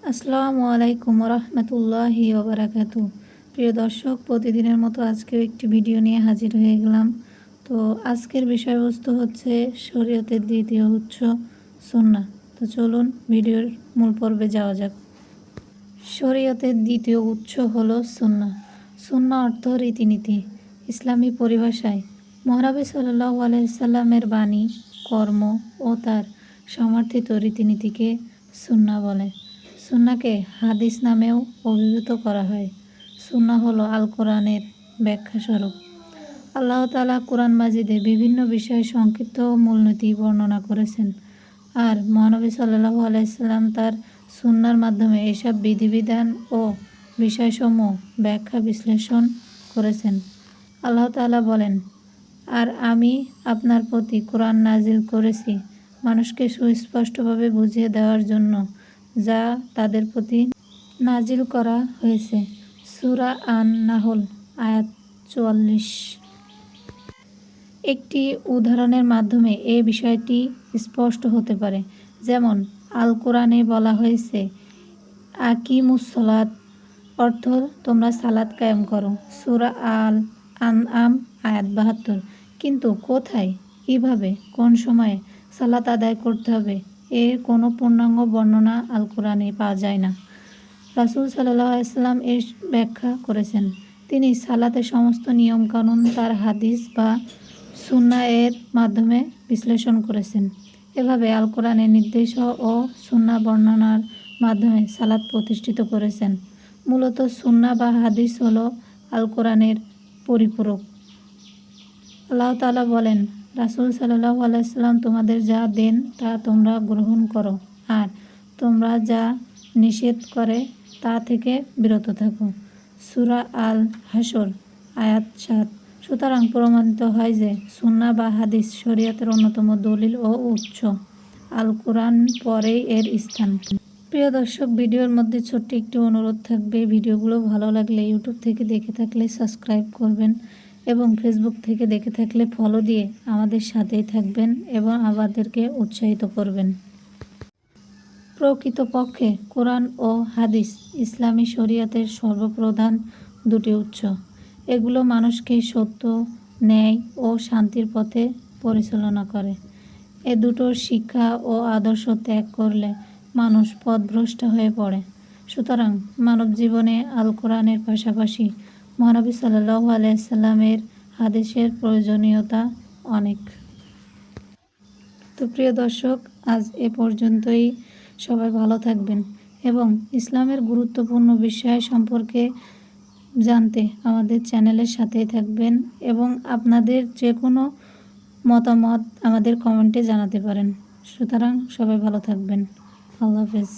আসসালামু আলাইকুম রহমতুল্লাহি ওবারাকাতু। প্রিয় দর্শক, প্রতিদিনের মতো আজকেও একটি ভিডিও নিয়ে হাজির হয়ে গেলাম। তো আজকের বিষয়বস্তু হচ্ছে শরীয়তের দ্বিতীয় উৎস সুন্নাহ। তো চলুন ভিডিওর মূল পর্বে যাওয়া যাক। শরীয়তের দ্বিতীয় উৎস হলো সুন্নাহ। সুন্নাহ অর্থ রীতিনীতি। ইসলামী পরিভাষায় মহানবী সাল্লাল্লাহু আলাইহি সাল্লামের বাণী, কর্ম ও তার সমর্থিত রীতিনীতিকে সুন্নাহ বলে। সুন্নাহকে হাদিস নামেও অভিহিত করা হয়। সুন্নাহ হলো আল কোরআনের ব্যাখ্যাস্বরূপ। আল্লাহ তাআলা কোরআন মাজিদে বিভিন্ন বিষয়ে সংক্ষিপ্ত মূলনীতি বর্ণনা করেছেন, আর মহানবী সাল্লাল্লাহু আলাইহি সাল্লাম তার সুন্নাহর মাধ্যমে এসব বিধিবিধান ও বিষয়সমূহ ব্যাখ্যা বিশ্লেষণ করেছেন। আল্লাহ তাআলা বলেন, আর আমি আপনার প্রতি কোরআন নাজিল করেছি মানুষকে সুস্পষ্টভাবে বুঝিয়ে দেওয়ার জন্য, যা তাদের প্রতি নাজিল করা হয়েছে। সূরা আন-নাহল আয়াত ৪৪। একটি উদাহরণের মাধ্যমে এ বিষয়টি স্পষ্ট হতে পারে। যেমন আল কোরআনে বলা হয়েছে আকিমুস সালাত, অর্থ তোমরা সালাত কায়েম করো। সূরা আল আনআম আয়াত ৭২। কিন্তু কোথায়, কিভাবে, কোন সময়ে সালাত আদায় করতে হবে এর কোনো পূর্ণাঙ্গ বর্ণনা আল কোরআনে পাওয়া যায় না। রাসূল সাল্লাল্লাহু আলাইহি ওয়াসাল্লাম এর ব্যাখ্যা করেছেন। তিনি সালাতের সমস্ত নিয়মকানুন তার হাদিস বা সুন্নাহ এর মাধ্যমে বিশ্লেষণ করেছেন। এভাবে আল কোরআনের নির্দেশ ও সুন্নাহ বর্ণনার মাধ্যমে সালাত প্রতিষ্ঠিত করেছেন। মূলত সুন্নাহ বা হাদিস হলো আল কোরআনের পরিপূরক। আল্লাহ তাআলা বলেন, রাসূল সাল্লাল্লাহু আলাইহি ওয়াসাল্লাম তোমাদের যা দেন তা তোমরা গ্রহণ করো, আর তোমরা যা নিষেধ করে তা থেকে বিরত থাকো। সূরা আল হাশর আয়াত ৭। সুতরাং প্রমাণিত হয় যে সুন্নাহ বা হাদিস শরীয়তের অন্যতম দলিল ও উৎস। আল কোরআন পরেই এর স্থান। প্রিয় দর্শক, ভিডিওর মধ্যে ছোট্ট একটি অনুরোধ থাকবে, ভিডিওগুলো ভালো লাগলে ইউটিউব থেকে দেখে থাকলে সাবস্ক্রাইব করবেন এবং ফেসবুক থেকে দেখে থাকলে ফলো দিয়ে আমাদের সাথেই থাকবেন এবং আমাদেরকে উৎসাহিত করবেন। প্রকৃতপক্ষে কোরআন ও হাদিস ইসলামী শরীয়তের সর্বপ্রধান দুটি উৎস। এগুলো মানুষকে সত্য, ন্যায় ও শান্তির পথে পরিচালনা করে। এ দুটোর শিক্ষা ও আদর্শ ত্যাগ করলে মানুষ পথভ্রষ্ট হয়ে পড়ে। সুতরাং মানব জীবনে আল কোরআনের পাশাপাশি মহানবী সাল্লাল্লাহু আলাইহি সাল্লামের হাদিসের প্রয়োজনীয়তা অনেক। তো প্রিয় দর্শক, আজ এ পর্যন্তই। সবাই ভালো থাকবেন এবং ইসলামের গুরুত্বপূর্ণ বিষয় সম্পর্কে জানতে আমাদের চ্যানেলের সাথেই থাকবেন এবং আপনাদের যে কোনো মতামত আমাদের কমেন্টে জানাতে পারেন। সুতরাং সবাই ভালো থাকবেন। আল্লাহ হাফেজ।